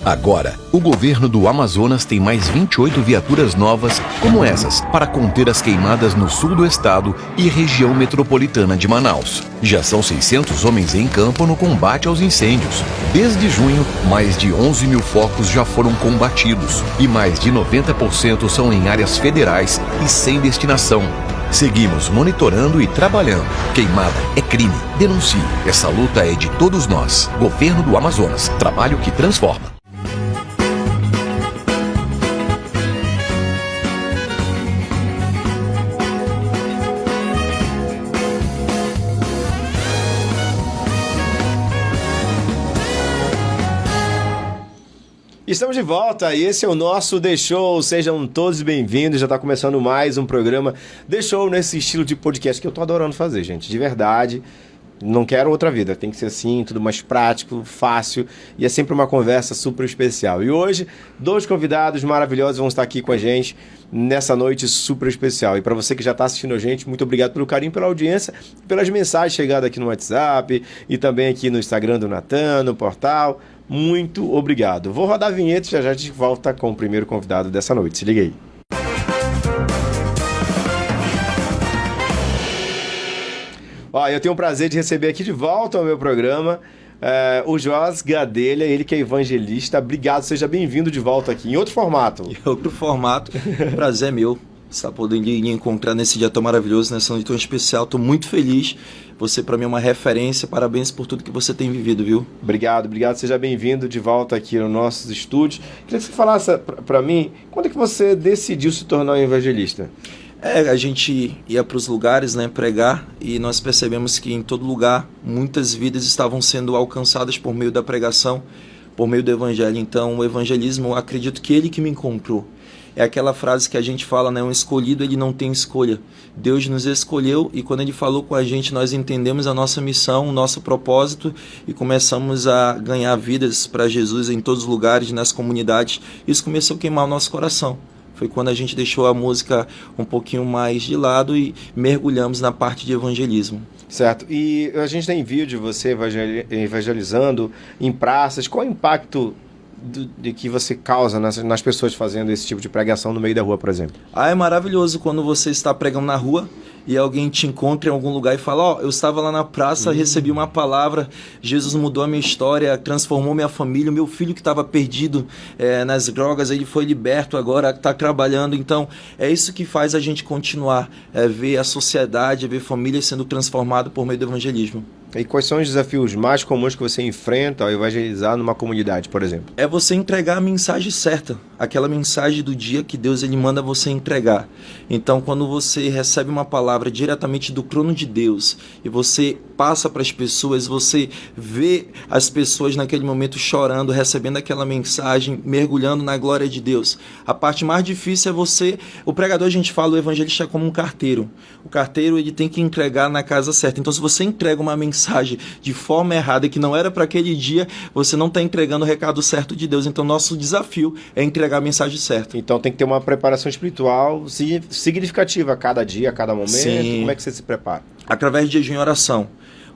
Agora, o governo do Amazonas tem mais 28 viaturas novas como essas para conter as queimadas no sul do estado e região metropolitana de Manaus. Já são 600 homens em campo no combate aos incêndios. Desde junho, mais de 11 mil focos já foram combatidos e mais de 90% são em áreas federais e sem destinação. Seguimos monitorando e trabalhando. Queimada é crime. Denuncie. Essa luta é de todos nós. Governo do Amazonas. Trabalho que transforma. Estamos de volta e esse é o nosso The Show. Sejam todos bem-vindos. Já está começando mais um programa The Show nesse estilo de podcast que eu tô adorando fazer, gente. De verdade, não quero outra vida. Tem que ser assim, tudo mais prático, fácil e é sempre uma conversa super especial. E hoje, dois convidados maravilhosos vão estar aqui com a gente nessa noite super especial. E para você que já está assistindo a gente, muito obrigado pelo carinho, pela audiência, pelas mensagens chegadas aqui no WhatsApp e também aqui no Instagram do Natan, no portal. Muito obrigado. Vou rodar a vinheta e já a gente volta com o primeiro convidado dessa noite. Se liga aí. Ó, eu tenho o prazer de receber aqui de volta ao meu programa o Joás Gadelha, ele que é evangelista. Obrigado, seja bem-vindo de volta aqui, em outro formato. Em outro formato, prazer é meu estar podendo encontrar nesse dia tão maravilhoso, nessa noite tão especial. Estou muito feliz. Você, para mim, é uma referência. Parabéns por tudo que você tem vivido, viu? Obrigado. Seja bem-vindo de volta aqui nos nossos estúdios. Queria que você falasse para mim, quando é que você decidiu se tornar um evangelista? A gente ia para os lugares, né, pregar, e nós percebemos que em todo lugar muitas vidas estavam sendo alcançadas por meio da pregação, por meio do evangelho. Então, o evangelismo, eu acredito que ele que me encontrou. É aquela frase que a gente fala, né? Um escolhido, ele não tem escolha. Deus nos escolheu e quando ele falou com a gente, nós entendemos a nossa missão, o nosso propósito e começamos a ganhar vidas para Jesus em todos os lugares, nas comunidades. Isso começou a queimar o nosso coração. Foi quando a gente deixou a música um pouquinho mais de lado e mergulhamos na parte de evangelismo. Certo. E a gente tem vídeo de você evangelizando em praças. Qual é o impacto de que você causa nas pessoas fazendo esse tipo de pregação no meio da rua, por exemplo? É maravilhoso quando você está pregando na rua e alguém te encontra em algum lugar e fala, eu estava lá na praça, recebi uma palavra, Jesus mudou a minha história, transformou minha família, meu filho que estava perdido nas drogas, ele foi liberto, agora está trabalhando. Então, é isso que faz a gente continuar, ver a sociedade, ver famílias sendo transformadas por meio do evangelismo. E quais são os desafios mais comuns que você enfrenta ao evangelizar numa comunidade, por exemplo? É você entregar a mensagem certa, aquela mensagem do dia que Deus ele manda você entregar. Então, quando você recebe uma palavra diretamente do trono de Deus e você passa para as pessoas, você vê as pessoas naquele momento chorando, recebendo aquela mensagem, mergulhando na glória de Deus. A parte mais difícil é você... O pregador, a gente fala, o evangelista é como um carteiro. O carteiro ele tem que entregar na casa certa. Então, se você entrega uma mensagem de forma errada, que não era para aquele dia, você não está entregando o recado certo de Deus. Então, nosso desafio é entregar a mensagem certa. Então, tem que ter uma preparação espiritual significativa a cada dia, a cada momento. Sim. Como é que você se prepara? Através de jejum e oração.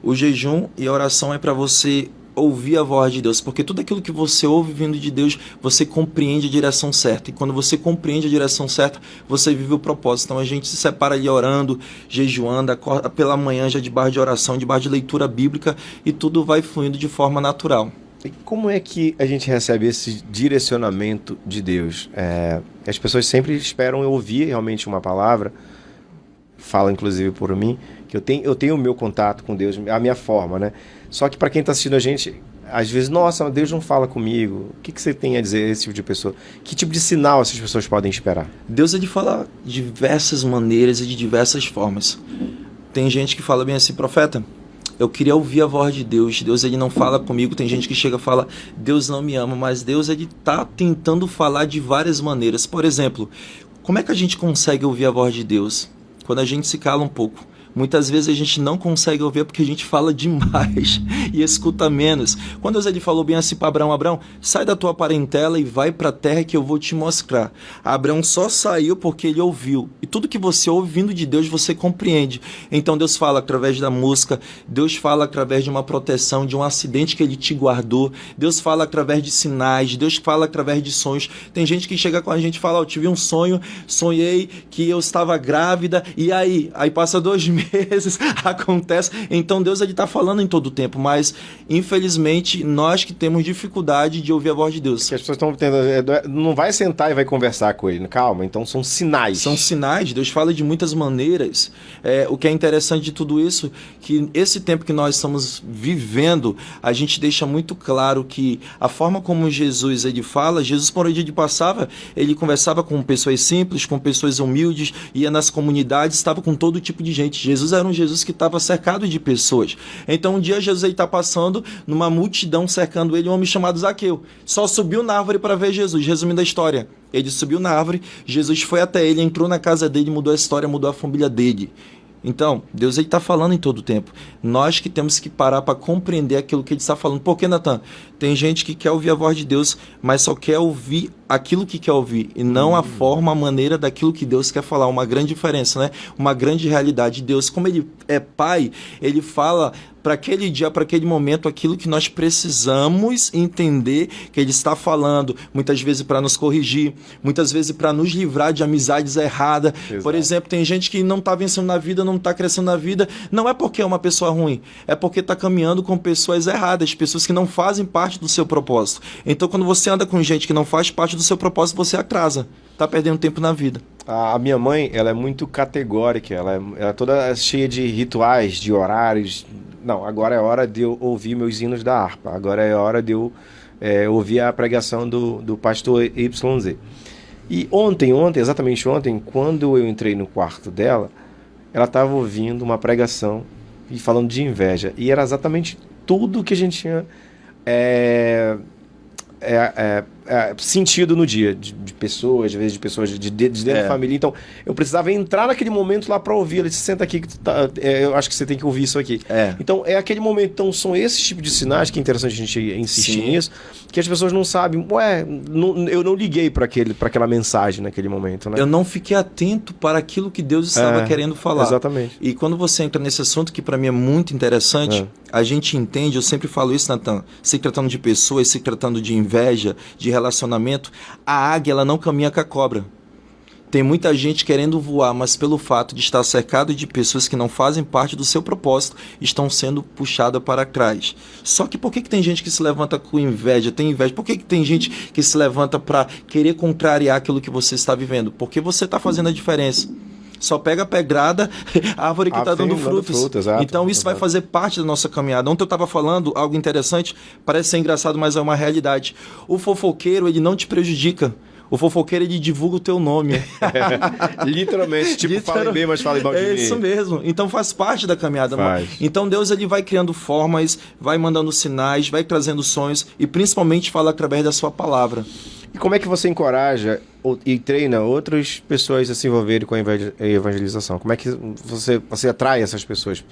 O jejum e a oração é para você ouvir a voz de Deus, porque tudo aquilo que você ouve vindo de Deus, você compreende a direção certa, e quando você compreende a direção certa, você vive o propósito. Então a gente se separa ali orando, jejuando, acorda pela manhã já debaixo de oração, debaixo de leitura bíblica, e tudo vai fluindo de forma natural. E como é que a gente recebe esse direcionamento de Deus? As pessoas sempre esperam ouvir realmente uma palavra, fala inclusive por mim, que eu tenho o meu contato com Deus, a minha forma, né? Só que para quem está assistindo a gente, às vezes, nossa, Deus não fala comigo. O que você tem a dizer a esse tipo de pessoa? Que tipo de sinal essas pessoas podem esperar? Deus ele fala de diversas maneiras e de diversas formas. Tem gente que fala bem assim, profeta, eu queria ouvir a voz de Deus. Deus ele não fala comigo. Tem gente que chega e fala, Deus não me ama, mas Deus ele está tentando falar de várias maneiras. Por exemplo, como é que a gente consegue ouvir a voz de Deus? Quando a gente se cala um pouco. Muitas vezes a gente não consegue ouvir porque a gente fala demais e escuta menos. Quando Deus ele falou bem assim para Abraão, Abraão, sai da tua parentela e vai para a terra que eu vou te mostrar. Abraão só saiu porque ele ouviu. E tudo que você ouve vindo de Deus, você compreende. Então Deus fala através da música, Deus fala através de uma proteção, de um acidente que ele te guardou, Deus fala através de sinais, Deus fala através de sonhos. Tem gente que chega com a gente e fala, eu tive um sonho, sonhei que eu estava grávida, e aí passa 2 meses, acontece. Então Deus ele está falando em todo o tempo, mas infelizmente nós que temos dificuldade de ouvir a voz de Deus. Que as pessoas estão tendo, não vai sentar e vai conversar com ele, calma, então são sinais. São sinais, Deus fala de muitas maneiras. O que é interessante de tudo isso, que esse tempo que nós estamos vivendo, a gente deixa muito claro que a forma como Jesus ele fala, Jesus por onde ele passava, ele conversava com pessoas simples, com pessoas humildes, ia nas comunidades, estava com todo tipo de gente. Jesus era um Jesus que estava cercado de pessoas. Então um dia Jesus está passando numa multidão cercando ele, um homem chamado Zaqueu. Só subiu na árvore para ver Jesus, resumindo a história. Ele subiu na árvore, Jesus foi até ele, entrou na casa dele, mudou a história, mudou a família dele. Então, Deus está falando em todo o tempo. Nós que temos que parar para compreender aquilo que ele está falando. Por que, Natan? Tem gente que quer ouvir a voz de Deus, mas só quer ouvir aquilo que quer ouvir, e não a forma, a maneira daquilo que Deus quer falar. Uma grande diferença, né? Uma grande realidade. Deus, como ele é pai, ele fala para aquele dia, para aquele momento, aquilo que nós precisamos entender que ele está falando, muitas vezes para nos corrigir, muitas vezes para nos livrar de amizades erradas. Exato. Por exemplo, tem gente que não está vencendo na vida, não está crescendo na vida, não é porque é uma pessoa ruim, é porque está caminhando com pessoas erradas, pessoas que não fazem parte do seu propósito. Então, quando você anda com gente que não faz parte do seu propósito, você atrasa, está perdendo tempo na vida. A minha mãe, ela é muito categórica, ela é toda cheia de rituais, de horários. Não, agora é hora de eu ouvir meus hinos da harpa, agora é hora de eu ouvir a pregação do pastor YZ. E exatamente ontem, quando eu entrei no quarto dela, ela estava ouvindo uma pregação e falando de inveja, e era exatamente tudo que a gente tinha sentido no dia, de pessoas, às vezes de pessoas de dentro da família. Então, eu precisava entrar naquele momento lá para ouvir. Ele disse, senta aqui, que eu acho que você tem que ouvir isso aqui. Então, é aquele momento. Então, são esses tipos de sinais, que é interessante a gente insistir nisso, que as pessoas não sabem. Eu não liguei para aquela mensagem naquele momento, né? Eu não fiquei atento para aquilo que Deus estava querendo falar. Exatamente. E quando você entra nesse assunto, que para mim é muito interessante, a gente entende, eu sempre falo isso, Natan, se tratando de pessoas, se tratando de inveja, de relacionamento, a águia ela não caminha com a cobra. Tem muita gente querendo voar, mas pelo fato de estar cercado de pessoas que não fazem parte do seu propósito, estão sendo puxadas para trás. Só que por que tem gente que se levanta com inveja? Tem inveja. Por que tem gente que se levanta para querer contrariar aquilo que você está vivendo? Porque você está fazendo a diferença. Só pega a pedrada, a árvore que está dando frutos. Então isso vai fazer parte da nossa caminhada. Ontem eu estava falando algo interessante, parece ser engraçado, mas é uma realidade. O fofoqueiro, ele não te prejudica. O fofoqueiro, ele divulga o teu nome. Literalmente, tipo, fala bem, mas fala mal de mim. É isso mesmo. Então faz parte da caminhada. Então Deus ele vai criando formas, vai mandando sinais, vai trazendo sonhos e principalmente fala através da sua palavra. E como é que você encoraja e treina outras pessoas a se envolverem com a evangelização? Como é que você atrai essas pessoas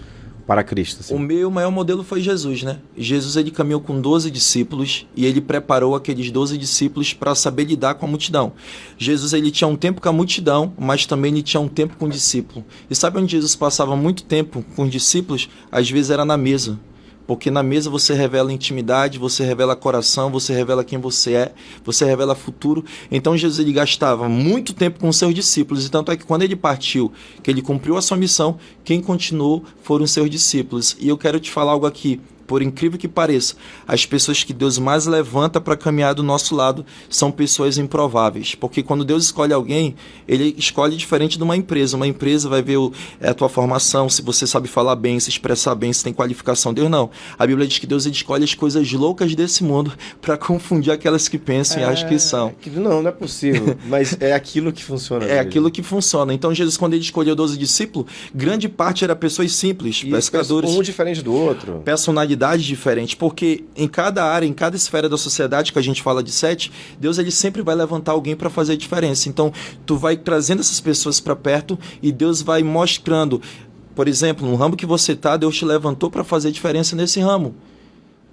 para Cristo? Assim? O meu maior modelo foi Jesus, né? Jesus ele caminhou com 12 discípulos e ele preparou aqueles 12 discípulos para saber lidar com a multidão. Jesus ele tinha um tempo com a multidão, mas também ele tinha um tempo com o discípulo. E sabe onde Jesus passava muito tempo com os discípulos? Às vezes era na mesa. Porque na mesa você revela intimidade, você revela coração, você revela quem você é, você revela futuro. Então Jesus ele gastava muito tempo com os seus discípulos. E tanto é que quando ele partiu, que ele cumpriu a sua missão, quem continuou foram os seus discípulos. E eu quero te falar algo aqui. Por incrível que pareça, as pessoas que Deus mais levanta para caminhar do nosso lado são pessoas improváveis. Porque quando Deus escolhe alguém, ele escolhe diferente de uma empresa. Uma empresa vai ver a tua formação, se você sabe falar bem, se expressar bem, se tem qualificação. Deus não. A Bíblia diz que Deus ele escolhe as coisas loucas desse mundo para confundir aquelas que pensam e acham que são. Não é possível. Mas é aquilo que funciona. É aquilo que funciona. Então Jesus, quando ele escolheu 12 discípulos, grande parte era pessoas simples, pescadores. Um diferente do outro. Personalidade diferente, porque em cada área, em cada esfera da sociedade que a gente fala de 7, Deus ele sempre vai levantar alguém para fazer a diferença. Então, tu vai trazendo essas pessoas para perto e Deus vai mostrando Por exemplo, no ramo que você está, Deus te levantou para fazer diferença nesse ramo.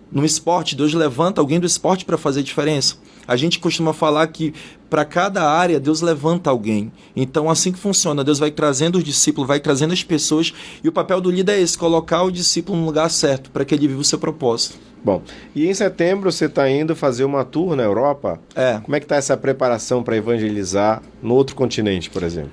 No esporte, Deus levanta alguém do esporte para fazer diferença. A gente costuma falar que para cada área, Deus levanta alguém. Então, assim que funciona, Deus vai trazendo os discípulos, vai trazendo as pessoas, e o papel do líder é esse, colocar o discípulo no lugar certo, para que ele viva o seu propósito. Bom, e em setembro você está indo fazer uma tour na Europa? Como é que está essa preparação para evangelizar no outro continente, por exemplo?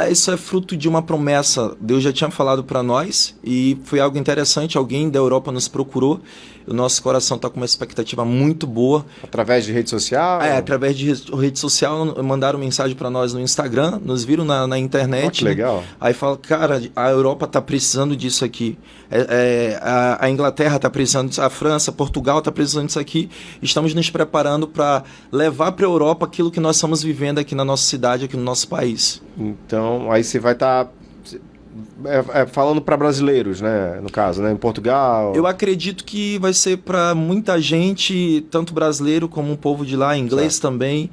Isso é fruto de uma promessa. Deus já tinha falado para nós e foi algo interessante. Alguém da Europa nos procurou. O nosso coração está com uma expectativa muito boa. Através de rede social? Através de rede social. Mandaram mensagem para nós no Instagram, nos viram na internet. Que legal. Aí fala, cara, a Europa está precisando disso aqui. A Inglaterra está precisando disso, a França, Portugal está precisando disso aqui. Estamos nos preparando para levar para a Europa aquilo que nós estamos vivendo aqui na nossa cidade, aqui no nosso país. Então, aí você vai estar falando para brasileiros, né? No caso, né? Em Portugal. Eu acredito que vai ser para muita gente, tanto brasileiro como um povo de lá, inglês também.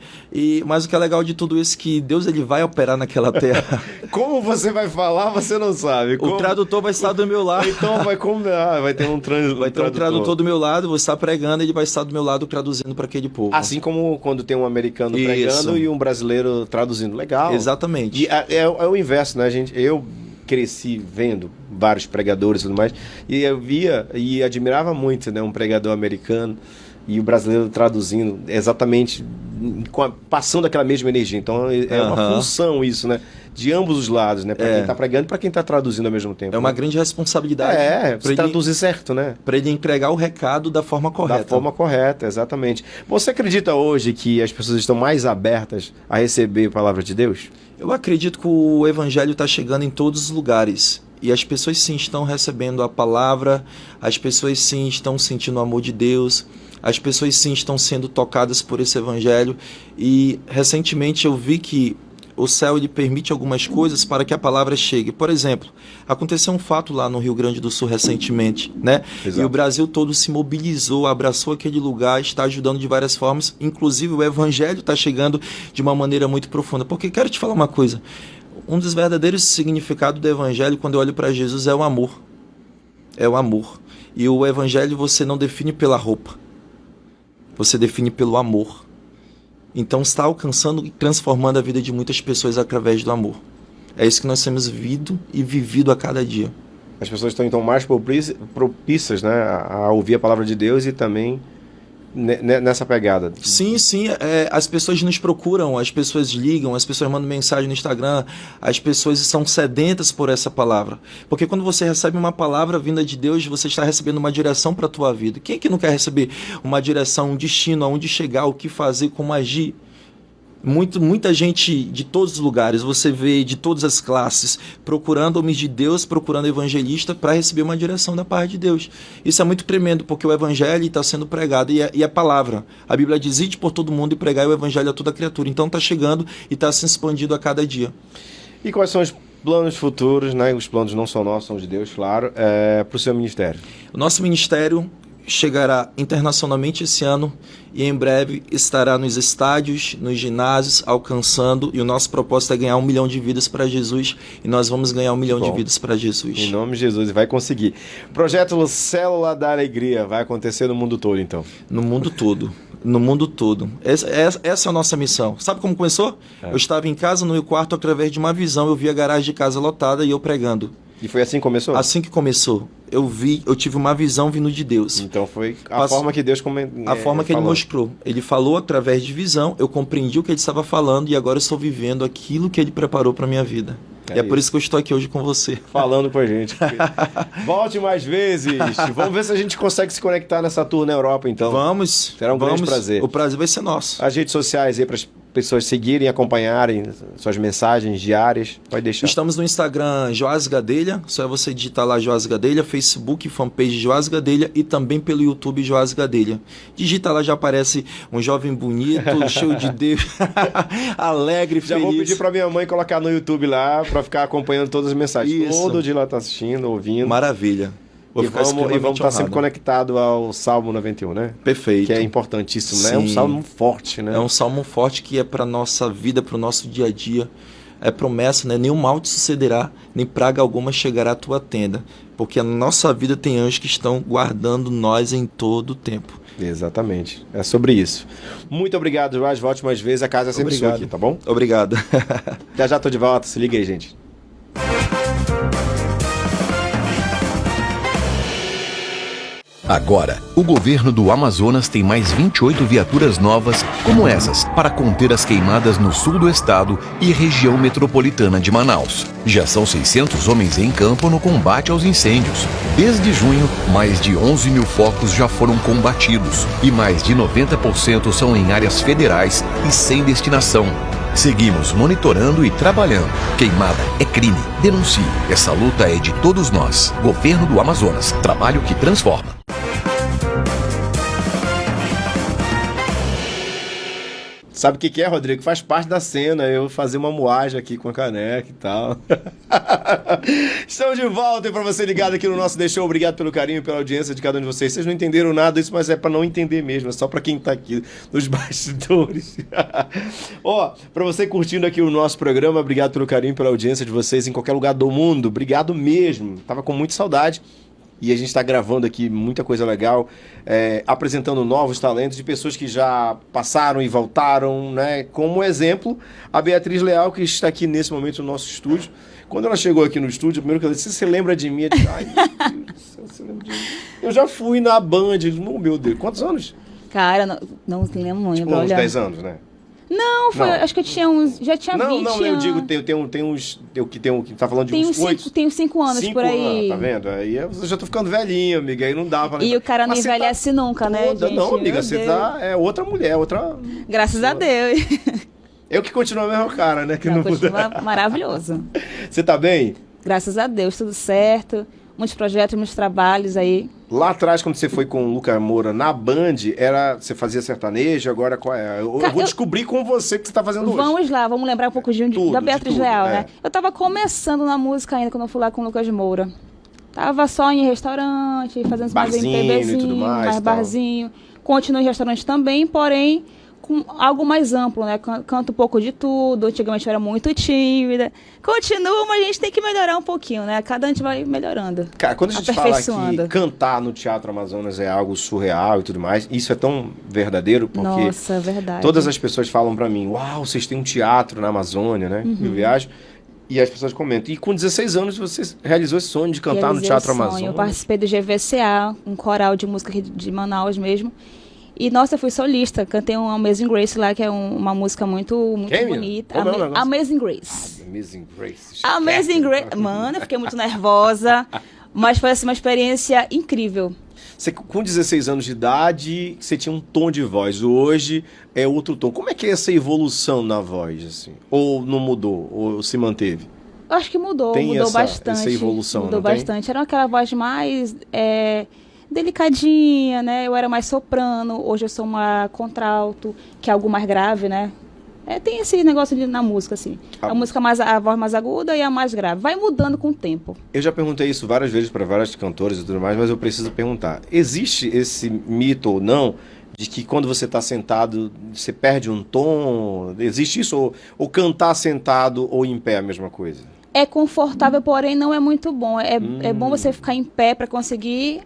Mas o que é legal de tudo isso é que Deus ele vai operar naquela terra. Como você vai falar, você não sabe. O tradutor vai estar do meu lado. Então vai ter um tradutor do meu lado, vou estar pregando, ele vai estar do meu lado traduzindo para aquele povo. Assim como quando tem um americano pregando e um brasileiro traduzindo. Legal. Exatamente. E é o inverso, né, gente? Eu cresci vendo vários pregadores e tudo mais, e eu via e admirava muito, né, um pregador americano e o brasileiro traduzindo exatamente, passando aquela mesma energia. Então é uma função isso, né, de ambos os lados, né, para quem está pregando e para quem está traduzindo ao mesmo tempo. É uma grande responsabilidade. Para traduzir certo, né? Para ele entregar o recado da forma correta. Da forma correta, exatamente. Você acredita hoje que as pessoas estão mais abertas a receber a palavra de Deus? Eu acredito que o evangelho está chegando em todos os lugares. E as pessoas sim estão recebendo a palavra, as pessoas sim estão sentindo o amor de Deus, as pessoas sim estão sendo tocadas por esse evangelho. E recentemente eu vi que o céu ele permite algumas coisas para que a palavra chegue. Por exemplo, aconteceu um fato lá no Rio Grande do Sul recentemente, né? Exato. E o Brasil todo se mobilizou, abraçou aquele lugar, está ajudando de várias formas. Inclusive o evangelho está chegando de uma maneira muito profunda. Porque quero te falar uma coisa. Um dos verdadeiros significados do evangelho, quando eu olho para Jesus, é o amor. É o amor. E o evangelho você não define pela roupa. Você define pelo amor. Então está alcançando e transformando a vida de muitas pessoas através do amor. É isso que nós temos vivido a cada dia. As pessoas estão então mais propícias, né, a ouvir a palavra de Deus e também nessa pegada. Sim, as pessoas nos procuram, as pessoas ligam, as pessoas mandam mensagem no Instagram, as pessoas são sedentas por essa palavra. Porque quando você recebe uma palavra vinda de Deus, você está recebendo uma direção para a tua vida. Quem é que não quer receber uma direção, um destino, aonde chegar, o que fazer, como agir? Muita gente de todos os lugares, você vê de todas as classes, procurando homens de Deus, procurando evangelista para receber uma direção da parte de Deus. Isso é muito tremendo, porque o evangelho está sendo pregado e a palavra. A Bíblia diz: ide por todo mundo e pregai o evangelho a toda criatura. Então está chegando e está se expandindo a cada dia. E quais são os planos futuros, né? Os planos não são nossos, são de Deus, claro, para o seu ministério? O nosso ministério chegará internacionalmente esse ano e em breve estará nos estádios, nos ginásios, alcançando, e o nosso propósito é ganhar 1 milhão de vidas para Jesus, e nós vamos ganhar 1 milhão de vidas para Jesus. Em nome de Jesus, e vai conseguir. Projeto Célula da Alegria vai acontecer no mundo todo, então? No mundo todo. No mundo todo. Essa é a nossa missão. Sabe como começou? Eu estava em casa, no meu quarto, através de uma visão, eu vi a garagem de casa lotada e eu pregando. E foi assim que começou? Assim que começou. Eu tive uma visão vindo de Deus. Então foi a forma que Deus a forma que Ele mostrou. Ele falou através de visão, eu compreendi o que Ele estava falando e agora eu estou vivendo aquilo que Ele preparou para a minha vida. E é por isso que eu estou aqui hoje com você. Falando com a gente. Volte mais vezes. Vamos ver se a gente consegue se conectar nessa tour na Europa, então. Vamos. Será um grande prazer. O prazer vai ser nosso. As redes sociais aí para as pessoas seguirem, acompanharem suas mensagens diárias. Pode deixar. Estamos no Instagram Joás Gadelha. Só é você digitar lá Joás Gadelha, Facebook, fanpage Joás Gadelha e também pelo YouTube Joás Gadelha. Digita lá, já aparece um jovem bonito, cheio de Deus, alegre, feliz. Já vou pedir para minha mãe colocar no YouTube lá para ficar acompanhando todas as mensagens. Isso. Todo dia ela está assistindo, ouvindo. Maravilha. E vamos estar sempre conectado ao Salmo 91, né? Perfeito. Que é importantíssimo, né? Sim. É um salmo forte, né? É um salmo forte que é para nossa vida, para o nosso dia a dia. é promessa, né? Nenhum mal te sucederá, nem praga alguma chegará à tua tenda, porque a nossa vida tem anjos que estão guardando nós em todo o tempo. Exatamente, é sobre isso. Muito obrigado, Raj, volte mais vezes, a casa é sempre sua aqui, tá bom? Obrigado. Já tô de volta, se liga aí, gente. Agora, o governo do Amazonas tem mais 28 viaturas novas como essas para conter as queimadas no sul do estado e região metropolitana de Manaus. Já são 600 homens em campo no combate aos incêndios. Desde junho, mais de 11 mil focos já foram combatidos e mais de 90% são em áreas federais e sem destinação. Seguimos monitorando e trabalhando. Queimada é crime. Denuncie. Essa luta é de todos nós. Governo do Amazonas. Trabalho que transforma. Sabe o que é, Rodrigo? Faz parte da cena, eu fazer uma moagem aqui com a caneca e tal. Estamos de volta e para você ligado aqui no nosso Deixou, obrigado pelo carinho e pela audiência de cada um de vocês. Vocês não entenderam nada disso, mas é para não entender mesmo, é só para quem tá aqui nos bastidores. Ó, para você curtindo aqui o nosso programa, obrigado pelo carinho e pela audiência de vocês em qualquer lugar do mundo. Obrigado mesmo. Tava com muita saudade. E a gente está gravando aqui muita coisa legal, apresentando novos talentos de pessoas que já passaram e voltaram, né? Como exemplo, a Beatriz Leal, que está aqui nesse momento no nosso estúdio. Quando ela chegou aqui no estúdio, a primeira coisa, se você lembra de mim, eu disse, ai, meu Deus do céu, você lembra de mim? Eu já fui na Band, oh, meu Deus, quantos anos? Cara, não lembro muito. Tipo, uns 10 anos, né? Não, foi, acho que eu tinha uns. Já tinha 20 anos. Não, eu digo, tem uns. Que tá falando de uns 8. Tenho 5 anos por aí. Tá vendo? Aí eu já tô ficando velhinho, amiga. Aí não dá pra. E o cara não envelhece nunca, né? Gente? Não, amiga, você tá. É outra mulher, outra. Graças a Deus. Eu que continuo a mesma cara, né? Que não continua maravilhoso. Você tá bem? Graças a Deus, tudo certo. Muitos projetos, muitos trabalhos aí. Lá atrás, quando você foi com o Lucas Moura na Band, você fazia sertanejo, agora qual é? Eu vou descobrir com você o que você tá fazendo hoje. Vamos lá, vamos lembrar um pouco da Beatriz Leal, né? Eu tava começando na música ainda, quando eu fui lá com o Lucas Moura. Tava só em restaurante, fazendo mais MPBzinho, e tudo mais barzinho. Continuo em restaurante também, porém com algo mais amplo, né? Canto um pouco de tudo. Antigamente eu era muito tímida. Continuo, mas a gente tem que melhorar um pouquinho, né? Cada ano a gente vai melhorando. Cara, quando a gente fala que cantar no Teatro Amazonas é algo surreal e tudo mais, isso é tão verdadeiro, porque nossa, é verdade. Todas as pessoas falam pra mim, uau, vocês têm um teatro na Amazônia, né? Eu viajo. E as pessoas comentam. E com 16 anos você realizou esse sonho de cantar no Teatro Amazonas? Eu participei do GVCA, um coral de música de Manaus mesmo. E, nossa, eu fui solista. Cantei um Amazing Grace lá, que é uma música muito bonita. Amazing Grace. Amazing Grace. Amazing Grace. Mano, eu fiquei muito nervosa. Mas foi assim, uma experiência incrível. Você, com 16 anos de idade, você tinha um tom de voz. Hoje é outro tom. Como é que é essa evolução na voz, assim? Ou não mudou? Ou se manteve? Eu acho que mudou. Tem mudou bastante. Essa evolução, mudou bastante. Era aquela voz mais delicadinha, né? Eu era mais soprano. Hoje eu sou uma contralto, que é algo mais grave, né? Tem esse negócio na música, assim. A música a voz mais aguda e a mais grave. Vai mudando com o tempo. Eu já perguntei isso várias vezes para vários cantores e tudo mais, mas eu preciso perguntar. Existe esse mito ou não de que quando você está sentado, você perde um tom? Existe isso? Ou cantar sentado ou em pé é a mesma coisa? É confortável, porém não é muito bom. É bom você ficar em pé para conseguir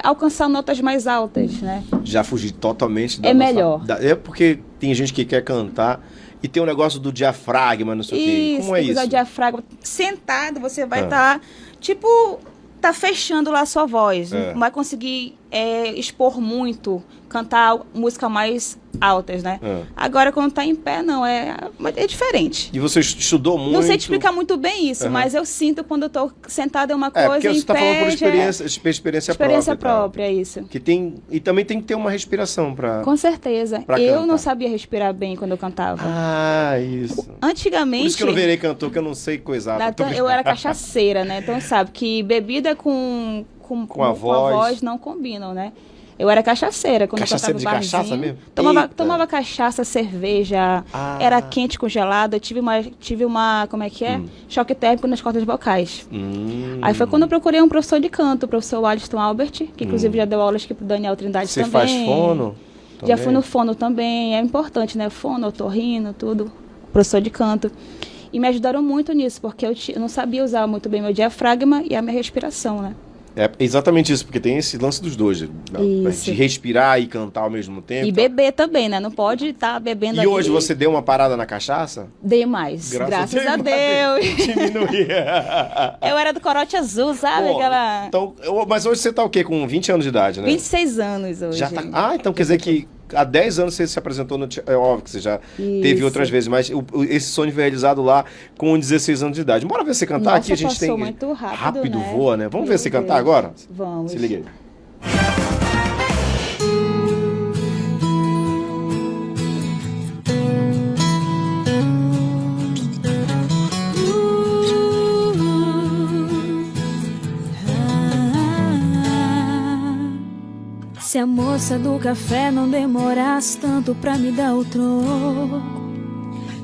alcançar notas mais altas, né? Já fugi totalmente da melhor. É porque tem gente que quer cantar e tem um negócio do diafragma, não sei o quê. Como é isso? Isso, o diafragma. Sentado, você vai estar, tá fechando lá a sua voz. Não vai conseguir expor muito, cantar música mais altas, né? Agora, quando tá em pé, não, é diferente. E você estudou muito? Não sei te explicar muito bem isso, mas eu sinto quando eu tô sentada é uma coisa, porque você tá falando por experiência própria, isso. Que tem, e também tem que ter uma respiração pra... Com certeza. Eu não sabia respirar bem quando eu cantava. Ah, isso. Antigamente... Por isso que eu não virei cantor, que eu não sei coisar. Eu era cachaceira, né? Então, sabe, que bebida com a voz não combinam, né? Eu era cachaceira quando eu cantava barzinho. Cachaça mesmo? Tomava cachaça, cerveja, era quente com gelado. Eu tive uma como é que é? Choque térmico nas cordas vocais. Aí foi quando eu procurei um professor de canto, o professor Aliston Albert, que inclusive já deu aulas aqui pro Daniel Trindade também. Você faz fono? Já fui no fono também, é importante, né? Fono, otorrino, tudo, professor de canto. E me ajudaram muito nisso, porque eu não sabia usar muito bem meu diafragma e a minha respiração, né? É exatamente isso, porque tem esse lance dos dois, de respirar e cantar ao mesmo tempo. E beber também, né? Não pode estar bebendo E hoje você deu uma parada na cachaça? Dei mais, graças a Deus. Diminuía. Eu era do corote azul, sabe? Pô, Aquela... Então, mas hoje você tá o quê? Com 20 anos de idade, né? 26 anos hoje. Já tá... Ah, então quer dizer que há 10 anos você se apresentou no... É óbvio que você já teve outras vezes, mas esse sonho foi realizado lá com 16 anos de idade. Bora ver você cantar. Nossa, aqui, a gente tem... muito rápido, rápido né? voa, né? Vamos ver você Deus. cantar agora? Vamos. Se liga aí. Se a moça do café não demorasse tanto pra me dar o troco,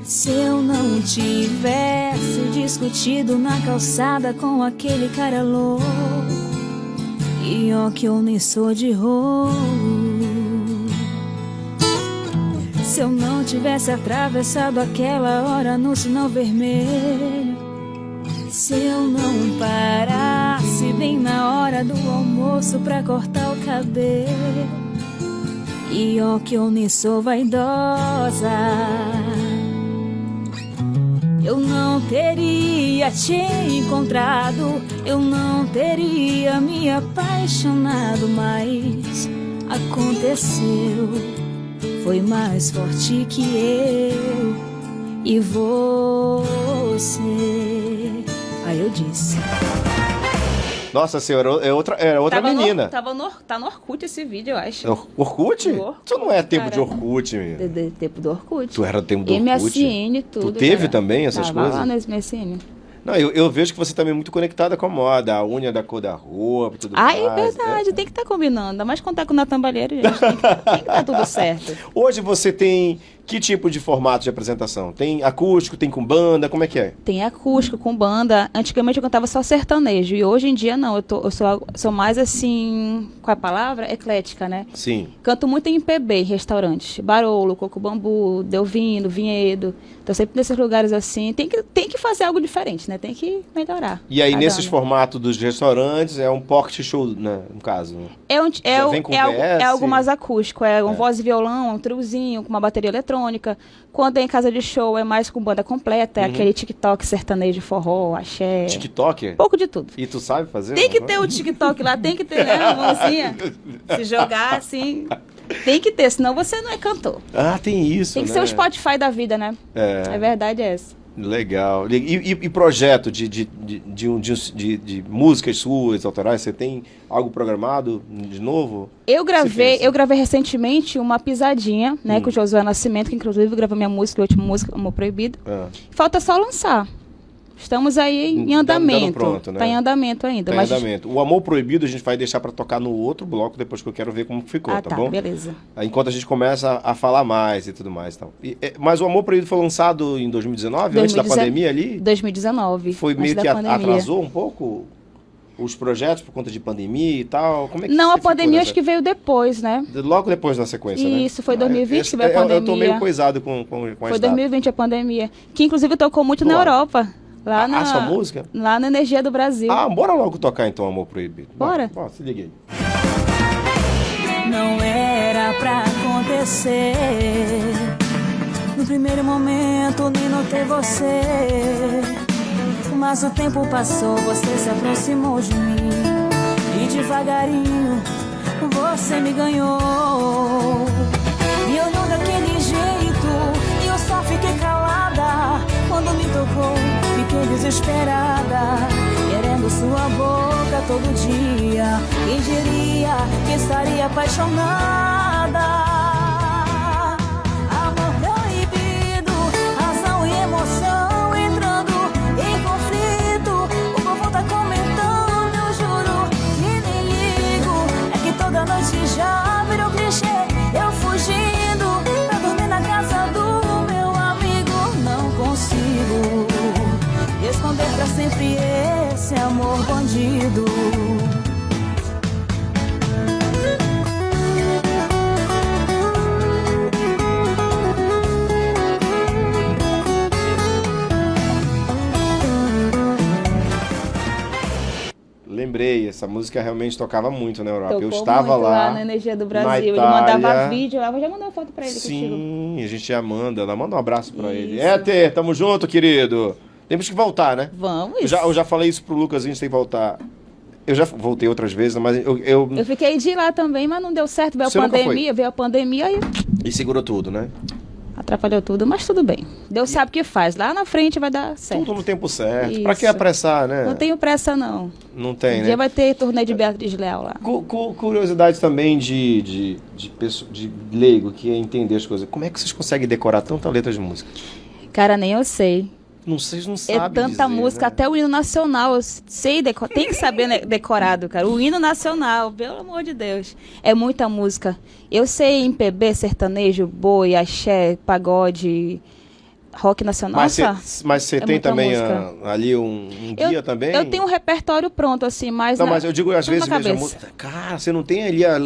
se eu não tivesse discutido na calçada com aquele cara louco, e ó que eu nem sou de rolo, se eu não tivesse atravessado aquela hora no sinal vermelho, se eu não parasse bem na hora do almoço pra cortar o cabelo, e ó que eu nem sou vaidosa, eu não teria te encontrado, eu não teria me apaixonado, mas aconteceu, foi mais forte que eu e você. Aí eu disse: Nossa senhora, é outra menina. Tá no Orkut esse vídeo, eu acho. Orkut? Tu não é tempo cara. de Orkut, menino. Tempo do Orkut. Tu era do tempo do Orkut? MSN, tudo. Tu teve cara. também essas Tava coisas? lá no MSN. Não, eu vejo que você também é muito conectada com a moda, a unha da cor da roupa, tudo mais. É verdade, tem que estar combinando. Ainda mais contar com o Natan Balheiro, gente. Tem que estar tudo certo. Hoje você tem que tipo de formato de apresentação? Tem acústico, tem com banda, como é que é? Tem acústico com banda. Antigamente eu cantava só sertanejo. E hoje em dia não. Eu sou mais assim, qual é a palavra? Eclética, né? Sim. Canto muito em PB, em restaurantes. Barolo, Coco Bambu, Delvino, Vinhedo. Então sempre nesses lugares assim. Tem que fazer algo diferente, né? Tem que melhorar. E aí nesses ano. formatos dos restaurantes é um pocket show, né, no caso. É algo mais acústico. É um voz e violão, um triozinho, com uma bateria eletrônica. Quando é em casa de show é mais com banda completa. É aquele TikTok sertanejo, forró, axé. TikTok? Um pouco de tudo. E tu sabe fazer? Tem que ter o TikTok lá, tem que ter, né, a mãozinha? Se jogar assim, tem que ter, senão você não é cantor. Ah, tem isso, Tem que né? ser o Spotify da vida, né? É. A verdade é essa. Legal. E projeto de músicas suas, autorais, você tem algo programado de novo? Eu gravei recentemente uma pisadinha, né, com o Josué Nascimento, que inclusive gravou minha música, a última música, Amor Proibido. Falta só lançar. Estamos aí em andamento. Pronto, né? Tá em andamento ainda. Tá em andamento. O Amor Proibido a gente vai deixar pra tocar no outro bloco, depois que eu quero ver como ficou, tá bom? Beleza. Enquanto a gente começa a falar mais e tudo mais. Então. Mas o Amor Proibido foi lançado em 2019, antes da pandemia ali? 2019. Foi meio que atrasou um pouco os projetos por conta de pandemia e tal? Como é que Não, a ficou pandemia nessa... acho que veio depois, né? Logo depois na sequência, né? Isso, foi 2020 que veio a pandemia. Eu tô meio coisado com Foi 2020 a pandemia. Que inclusive tocou muito na Europa. Lá a sua música? Lá na Energia do Brasil. Bora logo tocar então Amor Proibido. Bora. Bora, se liga aí. não era pra acontecer. No primeiro momento nem notei você, mas o tempo passou, você se aproximou de mim e devagarinho você me ganhou. Me olhou daquele jeito e eu só fiquei calada. Quando me tocou, fiquei desesperada, querendo sua boca todo dia. Quem diria que estaria apaixonada? Amor proibido, razão e emoção entrando em conflito. O povo tá comentando, eu juro que nem ligo. É que toda noite já virou clichê, eu fugindo pra dormir na casa do meu amigo. Não consigo esconder pra sempre esse amor bandido. lembrei, essa música realmente tocava muito na Europa. Tocou eu estava muito lá na Energia do Brasil. na Ele Itália. mandava vídeo, eu já mandou uma foto pra ele. Sim, a gente já manda. Ela manda um abraço pra ele. Isso. Éter, tamo junto, querido. Temos que voltar, né? Vamos. Eu já falei isso pro Lucas, a gente tem que voltar. Eu já voltei outras vezes, mas eu... Eu fiquei de ir lá também, mas não deu certo. Veio Você a nunca foi? pandemia, aí E segurou tudo, né? atrapalhou tudo, mas tudo bem. Deus sabe o que faz. Lá na frente vai dar certo. Tudo no tempo certo. Isso. Pra que apressar, né? Não tenho pressa, não. Não tem, Um dia né? vai ter turnê de Beatriz Leal lá. Curiosidade também de leigo, que é entender as coisas. Como é que vocês conseguem decorar tanta letra de música? Cara, nem eu sei. Vocês não sabem É tanta dizer, música, né? até o hino nacional, eu sei decorar. Tem que saber decorado, cara. O hino nacional, pelo amor de Deus. É muita música. Eu sei MPB, sertanejo, boi, axé, pagode, rock nacional. Mas você É tem muita também música. ali um guia também? Eu tenho um repertório pronto, assim, mas... Não, mas eu digo, às tudo na vezes, vejo a cabeça. música. Cara, você não tem ali a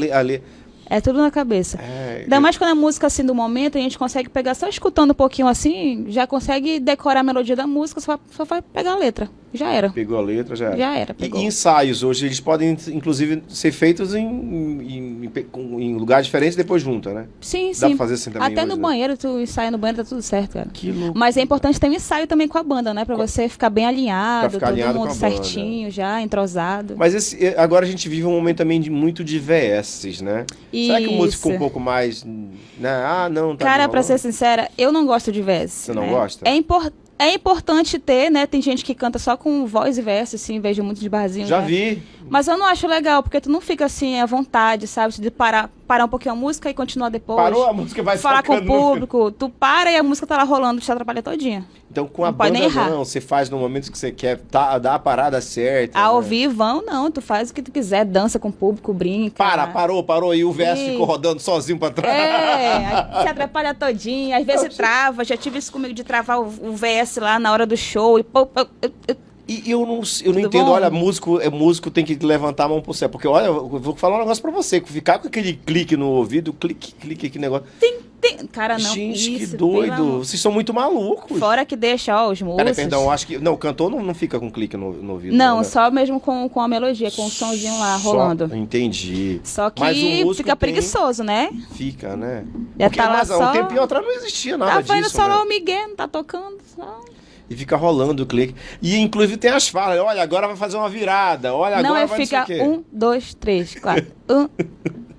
É tudo na cabeça. É, Ainda mais quando é música assim do momento, a gente consegue pegar, só escutando um pouquinho assim, já consegue decorar a melodia da música, só vai pegar a letra. Já era. Pegou a letra, já era. Já era, pegou. E ensaios hoje, eles podem, inclusive, ser feitos em lugares diferentes e depois junta, né? Sim, Dá sim. pra fazer assim também Até hoje, no né? banheiro, tu ensaia no banheiro, tá tudo certo, cara. Que louco. Mas é importante ter um ensaio também com a banda, né? Pra você ficar bem alinhado, Pra ficar todo alinhado mundo com a banda. certinho já, entrosado. Mas agora a gente vive um momento também muito de VS, né? Será que o músico ficou um Isso. pouco mais... Né? Ah, não, tá Cara, bom. pra ser sincera, eu não gosto de verso. Você não né? gosta? É importante ter, né? Tem gente que canta só com voz e verso, assim, vejo muito de barzinho. Já né? vi. Mas eu não acho legal, porque tu não fica assim à vontade, sabe? De parar um pouquinho a música e continuar depois. Parou, a música vai falar com o tocando no público. Tu para e a música tá lá rolando, te atrapalha todinha. Então com a Não pode banda nem errar. não, você faz no momento que você quer, dar a parada certa. Ao né? vivo, não. Tu faz o que tu quiser, dança com o público, brinca. Parou, e o verso Ih. ficou rodando sozinho pra trás. É, se atrapalha todinho, às vezes trava, já tive isso comigo de travar o VS lá na hora do show e pô, E eu não entendo, bom? olha, músico tem que levantar a mão pro céu, porque olha, eu vou falar um negócio pra você, ficar com aquele clique no ouvido, clique, que negócio. cara, não. Gente, isso, que pelo doido, amor. vocês são muito malucos. Fora que deixa, ó, os músicos. Peraí, perdão, acho que, não, o cantor não fica com clique no ouvido. Não, né? só mesmo com a melodia, com o somzinho lá rolando. Entendi. Só que Mas o músico fica tem- preguiça, né? Fica, né? Já Porque tá lá mas, há um só- tempinho atrás não existia nada Tá fazendo disso, só né? lá o Miguel, não tá tocando. Só... E fica rolando o clique. E inclusive tem as falas, olha, agora vai fazer uma virada, olha, não, agora é vai fica não sei o quê. 1, 2, 3, 4.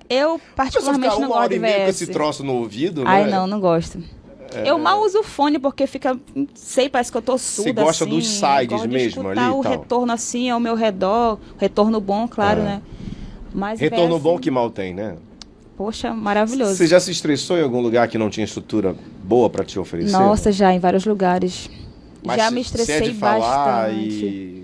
Eu, A pessoa fica particularmente, não uma gosto hora de e meia com VS. esse troço no ouvido, Ai, né? não gosto. Eu mal uso fone porque fica, sei, parece que eu tô surda. gosta assim, dos sides gosto de mesmo escutar ali e o tal? retorno assim ao meu redor, retorno bom, claro, né? Mas Retorno VS, bom que mal tem, né? Poxa, maravilhoso. Você já se estressou em algum lugar que não tinha estrutura boa pra te oferecer? Nossa, já, em vários lugares. Mas já se- me se é estressei de falar bastante.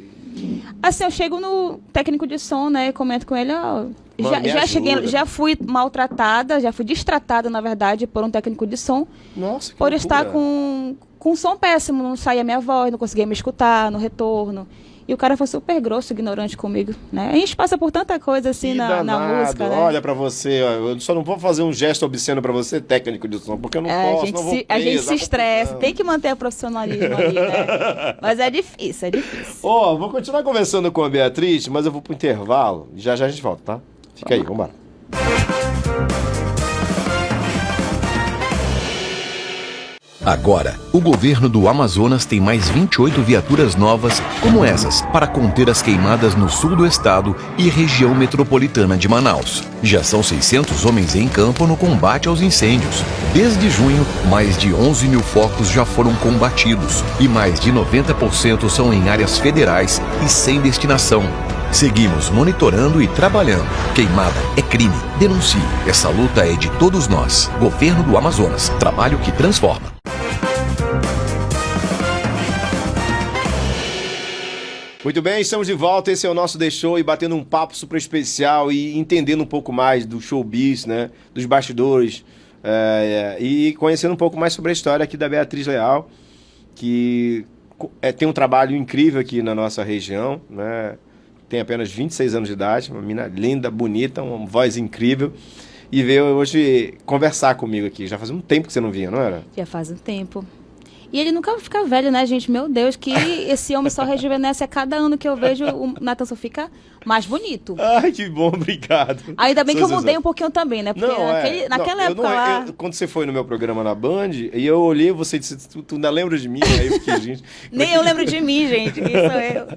Assim, eu chego no técnico de som, né, e comento com ele, ó, Mano, me ajuda. já fui maltratada, já fui destratada, na verdade, por um técnico de som, Nossa, que por loucura. estar com som péssimo, não saía minha voz, não conseguia me escutar no retorno. E o cara foi super grosso, ignorante comigo, né? A gente passa por tanta coisa assim Que na danado. música, né? Olha pra você, ó, eu só não vou fazer um gesto obsceno pra você, técnico de som, porque eu não É, posso, não vou a gente preso, se estressa, confusão. tem que manter o profissionalismo ali, né? Mas é difícil, é difícil. Ó, vou continuar conversando com a Beatriz, mas eu vou pro intervalo. Já a gente volta, tá? Fica aí, vambora. Agora, o governo do Amazonas tem mais 28 viaturas novas como essas para conter as queimadas no sul do estado e região metropolitana de Manaus. Já são 600 homens em campo no combate aos incêndios. Desde junho, mais de 11 mil focos já foram combatidos e mais de 90% são em áreas federais e sem destinação. Seguimos monitorando e trabalhando. Queimada é crime. Denuncie. Essa luta é de todos nós. Governo do Amazonas. Trabalho que transforma. Muito bem, estamos de volta. Esse é o nosso The Show e batendo um papo super especial e entendendo um pouco mais do showbiz, né? Dos bastidores. E conhecendo um pouco mais sobre a história aqui da Beatriz Leal, que tem um trabalho incrível aqui na nossa região, né? Tem apenas 26 anos de idade, uma menina linda, bonita, uma voz incrível. E veio hoje conversar comigo aqui. Já fazia um tempo que você não vinha, não era? Já faz um tempo. E ele nunca fica velho, né, gente? Meu Deus, que esse homem só rejuvenesce a cada ano que eu vejo. O Nathan só fica mais bonito. Ai, que bom, obrigado. Ainda bem que eu mudei um pouquinho também, né? Porque naquela época lá... Quando você foi no meu programa na Band, e eu olhei você disse, tu ainda lembra de mim? Aí eu fiquei, gente... Nem eu lembro de mim, gente. Quem sou eu?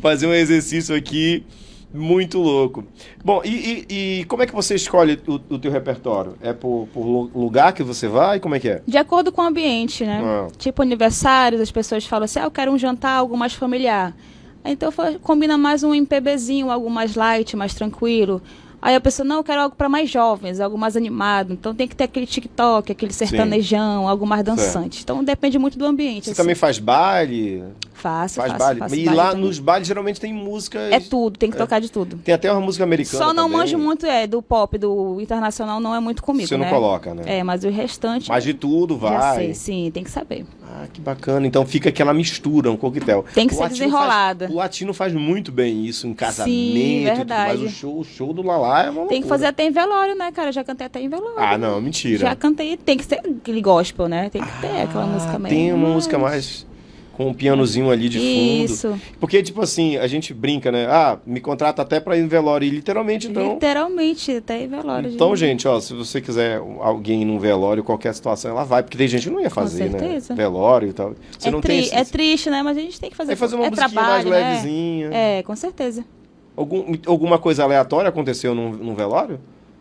Fazer um exercício aqui muito louco. Bom, e como é que você escolhe o teu repertório? É por lugar que você vai? Como é que é? De acordo com o ambiente, né? Tipo aniversários, as pessoas falam assim, eu quero um jantar, algo mais familiar. Então combina mais um MPBzinho, algo mais light, mais tranquilo. Aí a pessoa, não, eu quero algo para mais jovens, algo mais animado. Então tem que ter aquele TikTok, aquele sertanejão, algo mais dançante. Certo. Então depende muito do ambiente. Você também faz baile? Faço baile. E baile lá também. Nos bailes geralmente tem música... É tudo, tem que tocar de tudo. Tem até uma música americana Só não também. manjo muito, do pop, do internacional não é muito comigo, Você não coloca, né? Mas o restante... Mas de tudo vai. Já sei, sim, tem que saber. Ah, que bacana. Então fica aquela mistura, um coquetel. Tem que ser desenrolada. O latino faz muito bem isso em casamento. Sim, verdade. Mas o show do Lalá é uma loucura. Tem que fazer até em velório, né, cara? Já cantei até em velório. Ah, não, mentira. Já cantei, tem que ser aquele gospel, né? Tem que ter aquela música mesmo. Tem uma música mais... com um pianozinho ali de fundo. Isso. Porque, tipo assim, a gente brinca, né? Me contrata até pra ir no velório. E literalmente, então... Literalmente, até em velório. Então, gente, se você quiser alguém num velório, qualquer situação, ela vai. Porque tem gente que não ia fazer, com certeza, né? Velório e tal. Você não tem é triste, né? Mas a gente tem que fazer. Tem que fazer uma musiquinha trabalho, mais levezinha. É, com certeza. Alguma coisa aleatória aconteceu num velório?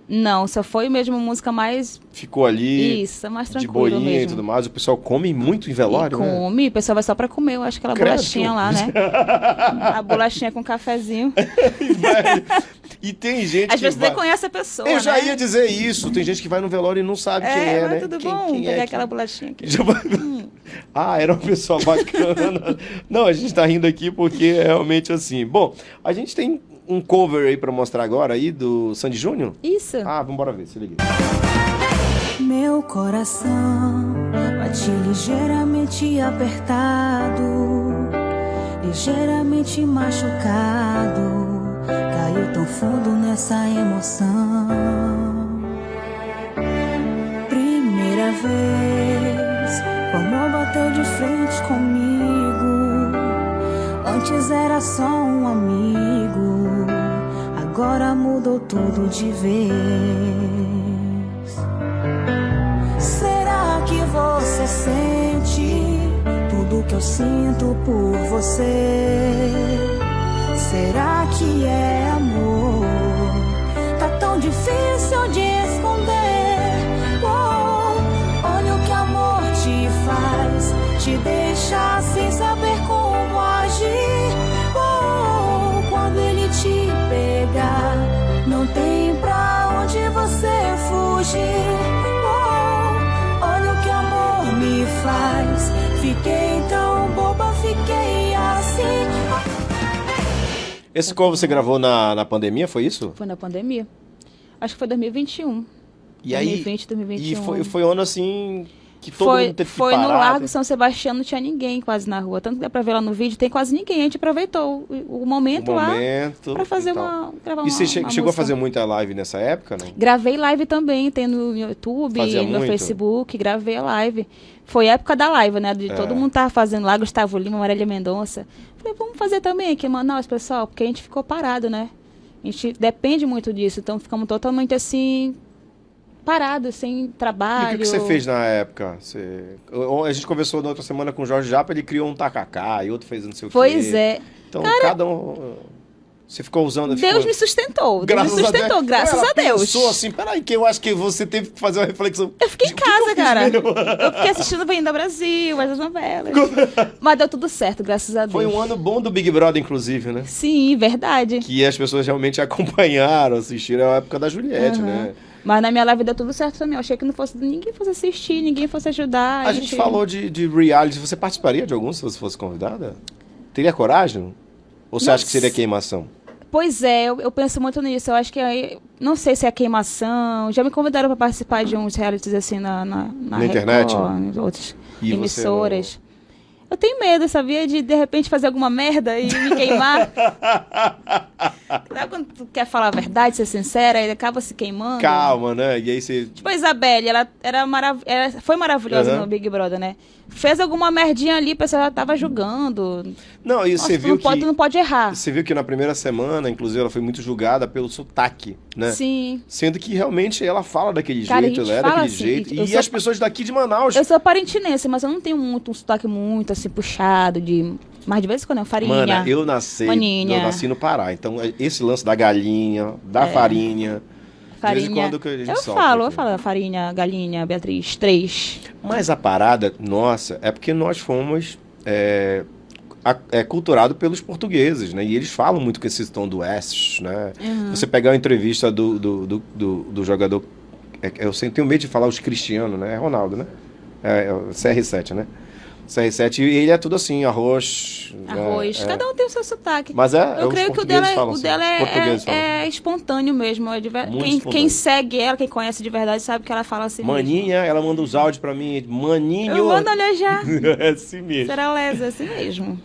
Não, só foi mesmo música mais... Ficou ali... Isso, mais tranquilo de boinha mesmo. E tudo mais. O pessoal come muito em velório, né? Come, o pessoal vai só pra comer. Eu acho aquela bolachinha lá, né? A bolachinha com cafezinho. E tem gente às vezes você conhece a pessoa, Eu já ia dizer isso. Tem gente que vai no velório e não sabe quem é, mas né? tudo bom, pegar aquela bolachinha aqui. Era uma pessoa bacana. Não, a gente tá rindo aqui porque é realmente assim. Bom, a gente tem um cover aí pra mostrar agora aí do Sandy Júnior? Isso. Vamos embora ver, se liga. Meu coração bate ligeiramente apertado, ligeiramente machucado, caiu tão fundo nessa emoção. Primeira vez, o amor bateu de frente comigo. Antes era só um amigo, agora mudou tudo de vez. Será que você sente tudo que eu sinto por você? Será que é amor? Tá tão difícil de esconder. Olha o que amor te faz, te deixa sem saber como agir. Quando ele te pegar, não tem pra onde você fugir. Olha o que amor me faz, fiquei tão boba, fiquei assim. Esse cover você gravou na pandemia, foi isso? Foi na pandemia. Acho que foi 2021. E 2020, 2021. E foi um ano assim que todo mundo teve que Foi parar. no Largo São Sebastião, não tinha ninguém quase na rua. Tanto que dá pra ver lá no vídeo, tem quase ninguém. A gente aproveitou o momento lá pra fazer gravar uma E você chegou a fazer música. muita live nessa época, não? Gravei live também, tem no YouTube, no Facebook, gravei a live. Foi a época da live, né? De todo mundo tava fazendo lá, Gustavo Lima, Marília Mendonça. Falei, vamos fazer também aqui em Manaus, pessoal, porque a gente ficou parado, né? A gente depende muito disso, então ficamos totalmente assim, parados, sem trabalho. E o que você fez na época? A gente conversou na outra semana com o Jorge Japa, ele criou um tacacá, e outro fez não sei o quê. Pois é. Então, cada um... Você ficou usando... Deus me sustentou, graças a Deus. Pensou assim, peraí, que eu acho que você teve que fazer uma reflexão. Eu fiquei em casa, cara. Eu fiquei assistindo Avenida Brasil, as novelas. Mas deu tudo certo, graças a Deus. Foi um ano bom do Big Brother, inclusive, né? Sim, verdade. Que as pessoas realmente acompanharam, assistiram a época da Juliette, né? Mas na minha live deu tudo certo também. Eu achei que ninguém fosse assistir, ninguém fosse ajudar. A gente falou de reality. Você participaria de algum se você fosse convidada? Teria coragem? Ou você acha que seria queimação? Pois é, eu penso muito nisso. Eu acho que não sei se é queimação. Já me convidaram para participar de uns realities assim na internet, Record, em outras emissoras. Eu tenho medo, sabia? De repente fazer alguma merda e me queimar. Sabe quando tu quer falar a verdade, ser sincera, e acaba se queimando? Calma, né? E aí você... Tipo a Isabelle, ela foi maravilhosa no Big Brother, né? Fez alguma merdinha ali, o pessoal já tava julgando. Não, e você viu tu não pode errar. Você viu que na primeira semana, inclusive, ela foi muito julgada pelo sotaque, né? Sim. Sendo que realmente ela fala daquele Cara, jeito, ela é daquele assim, jeito. E as pessoas daqui de Manaus... Eu sou parentinense, mas eu não tenho um sotaque muito assim, puxado, mas de vez em quando, farinha. Mana, eu nasci no Pará. Então, esse lance da galinha, da farinha... Farinha. De vez em quando que a gente eu falo farinha, galinha, Beatriz, 3. Mas a parada, nossa, é porque nós fomos culturado pelos portugueses, né? E eles falam muito com esse tom do S, né? Uhum. Você pegar a entrevista do jogador... eu sempre tenho medo de falar os Cristiano, né? É Ronaldo, né? É o CR7, né? CR7, e ele é tudo assim, arroz. Arroz. Cada um tem o seu sotaque. Mas eu creio que o dela assim, é espontâneo mesmo. Quem segue ela, quem conhece de verdade, sabe que ela fala assim Maninha, mesmo. Ela manda os áudios pra mim. Maninho. Eu mando olhar já. É assim mesmo. Será lesa, é assim mesmo.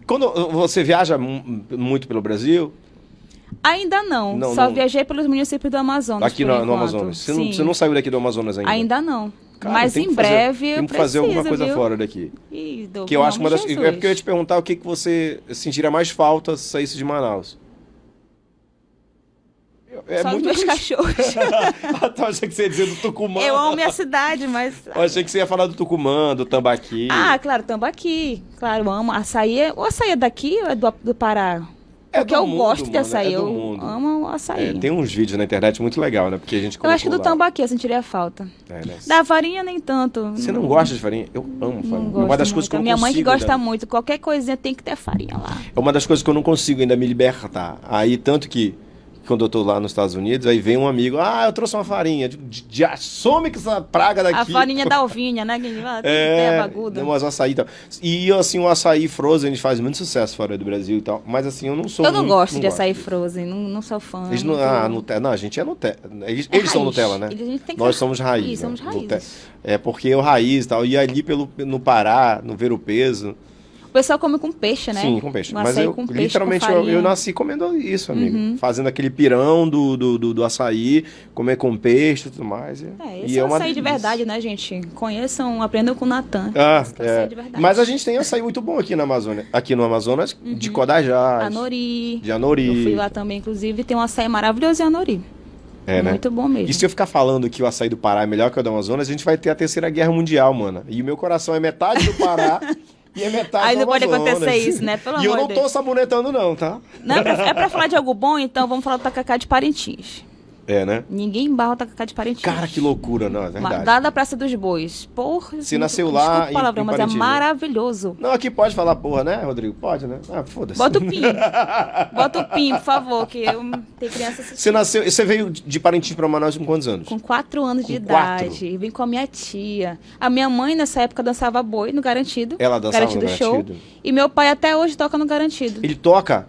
Quando você viaja muito pelo Brasil... Ainda não. Só viajei pelos municípios do Amazonas. Aqui no Amazonas. Você não saiu daqui do Amazonas ainda? Ainda não. Cara, mas em breve eu preciso, fazer alguma coisa fora daqui. Que eu acho uma das... É porque eu ia te perguntar o que você sentiria mais falta se saísse de Manaus. Só os meus cachorros. Eu achei que você ia dizer do Tucumã. Eu amo minha cidade, mas... Eu achei que você ia falar do Tucumã, do Tambaqui. Claro, Tambaqui. Claro, eu amo. Açaí o açaí é daqui ou é do Pará? Porque eu gosto de açaí, eu amo açaí. Tem uns vídeos na internet muito legal, né? Porque a gente eu acho que do Tambaqui eu sentiria falta. Né? Da farinha nem tanto. Você não gosta de farinha? Eu amo farinha. Uma das coisas que eu não Minha mãe que gosta ainda... muito, qualquer coisinha tem que ter farinha lá. É uma das coisas que eu não consigo ainda me libertar. Aí, tanto que quando eu tô lá nos Estados Unidos, aí vem um amigo, eu trouxe uma farinha, some com essa praga daqui. A farinha da alvinha, né? Que terra aguda. Mas o açaí e tal. E assim, o açaí frozen faz muito sucesso fora do Brasil e tal, mas assim, eu não sou gosto de açaí frozen, não sou fã. Eles Nutella, não, a gente é Nutella. Eles são Nutella, né? Nós somos raiz. Somos raízes. É porque o raiz e tal, e ali no Pará, no Ver o Peso... O pessoal come com peixe, né? Sim, com peixe. Mas literalmente, com eu nasci comendo isso, amigo. Fazendo aquele pirão do açaí, comer com peixe e tudo mais. Esse é o açaí de verdade, né, gente? Conheçam, aprendam com o Natan. Açaí de verdade. Mas a gente tem açaí muito bom aqui na Amazônia. Aqui no Amazonas, de Codajás. Anori. De Anori. Eu fui lá também, inclusive, tem um açaí maravilhoso em Anori. Muito bom mesmo. E se eu ficar falando que o açaí do Pará é melhor que o do Amazonas, a gente vai ter a Terceira Guerra Mundial, mano. E o meu coração é metade do Pará... E é metade aí não pode acontecer isso, né? Pelo amor de Deus. E eu não tô sabonetando, não, tá? Não, é pra falar de algo bom, então vamos falar do tacacá de Parintins. Né? Ninguém embarra o tacacá de Parintins. Cara, que loucura, não, é verdade. Lá da Praça dos Bois. Porra, você nasceu lá em palavrão, mas Parintins, é maravilhoso. Não, aqui pode falar porra, né, Rodrigo? Pode, né? Foda-se. Bota o pim. Bota o pim, por favor, que eu tenho criança assistindo. Você veio de Parintins pra Manaus com quantos anos? Com 4 anos de idade. Vim com a minha tia. A minha mãe, nessa época, dançava boi no Garantido. Ela dançava Garantido no Show. Garantido. E meu pai até hoje toca no Garantido. Ele toca?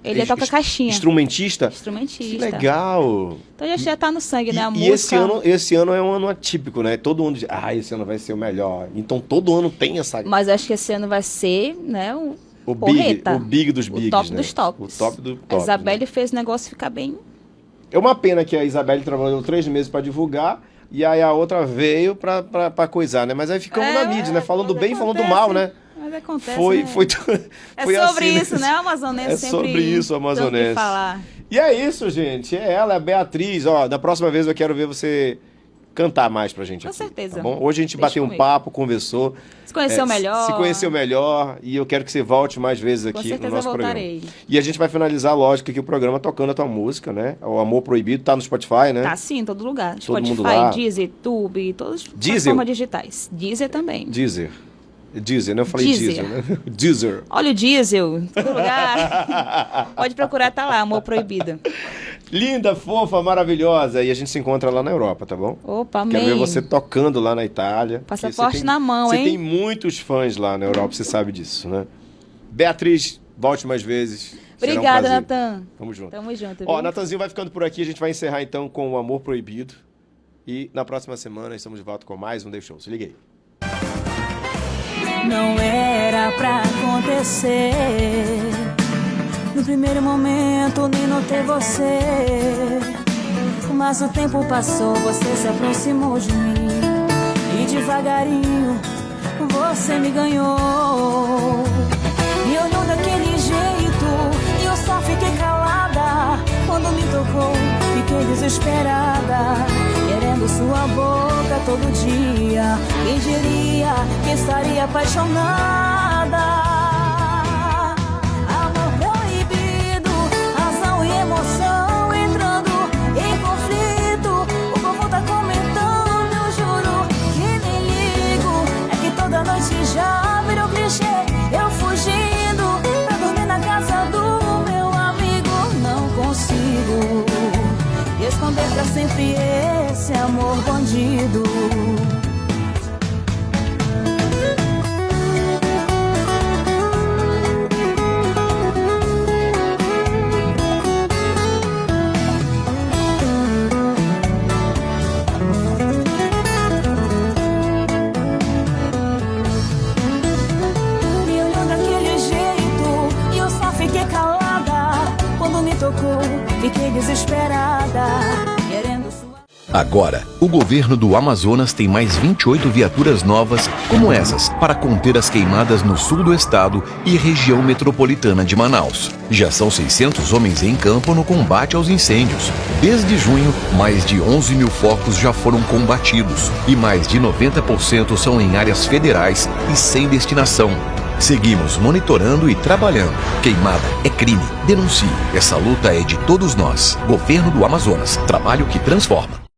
Ele toca caixinha. Instrumentista? Instrumentista. Que legal. Então já tá no sangue, né? A música... esse ano é um ano atípico, né? Todo mundo diz, esse ano vai ser o melhor. Então todo ano tem essa... Mas eu acho que esse ano vai ser, né, o big dos bigs, o top né? dos tops. O top do top. A Isabelle fez o negócio ficar bem... É uma pena que a Isabelle trabalhou 3 meses para divulgar e aí a outra veio pra coisar, né? Mas aí ficamos na mídia, né? Falando bem, falando mal, né? Mas acontece, foi sobre assim, isso, né? O amazonense sempre... É sobre isso, o amazonense. Falar. E é isso, gente. É ela, a Beatriz. Da próxima vez eu quero ver você cantar mais pra gente. Com certeza. Tá bom? Hoje a gente bateu um papo, conversou. Se conheceu melhor. Se conheceu melhor. E eu quero que você volte mais vezes aqui no nosso voltarei. programa. E a gente vai finalizar, lógico, aqui o programa tocando a tua música, né? O Amor Proibido tá no Spotify, né? Tá sim, em todo lugar. Todo Spotify, mundo lá. Deezer, YouTube, todas as plataformas digitais. Deezer também. Deezer, né? Eu falei Deezer, né? Deezer. Olha o Diesel, em todo lugar. Pode procurar, tá lá, Amor Proibido. Linda, fofa, maravilhosa. E a gente se encontra lá na Europa, tá bom? Opa, amém. Quero ver você tocando lá na Itália. Passaporte na mão, hein? Você tem muitos fãs lá na Europa, você sabe disso, né? Beatriz, volte mais vezes. Obrigada, Natan. Tamo junto. Tamo junto. Natanzinho vai ficando por aqui. A gente vai encerrar então com o Amor Proibido. E na próxima semana estamos de volta com mais um The Show. Se liga aí. Não era pra acontecer. No primeiro momento nem notei você, mas o tempo passou, você se aproximou de mim e devagarinho você me ganhou. Me olhou daquele jeito e eu só fiquei calada. Quando me tocou, fiquei desesperada, querendo sua boca todo dia. Quem diria que estaria apaixonada? Amor proibido, razão e emoção entrando em conflito. O povo tá comentando, eu juro que nem ligo. É que toda noite já virou clichê, eu fugindo pra dormir na casa do meu amigo. Não consigo esconder pra sempre esse amor bandido. Me olhou daquele jeito e eu só fiquei calada. Quando me tocou, fiquei desesperada, querendo sua... Agora, o governo do Amazonas tem mais 28 viaturas novas como essas para conter as queimadas no sul do estado e região metropolitana de Manaus. Já são 600 homens em campo no combate aos incêndios. Desde junho, mais de 11 mil focos já foram combatidos e mais de 90% são em áreas federais e sem destinação. Seguimos monitorando e trabalhando. Queimada é crime. Denuncie. Essa luta é de todos nós. Governo do Amazonas. Trabalho que transforma.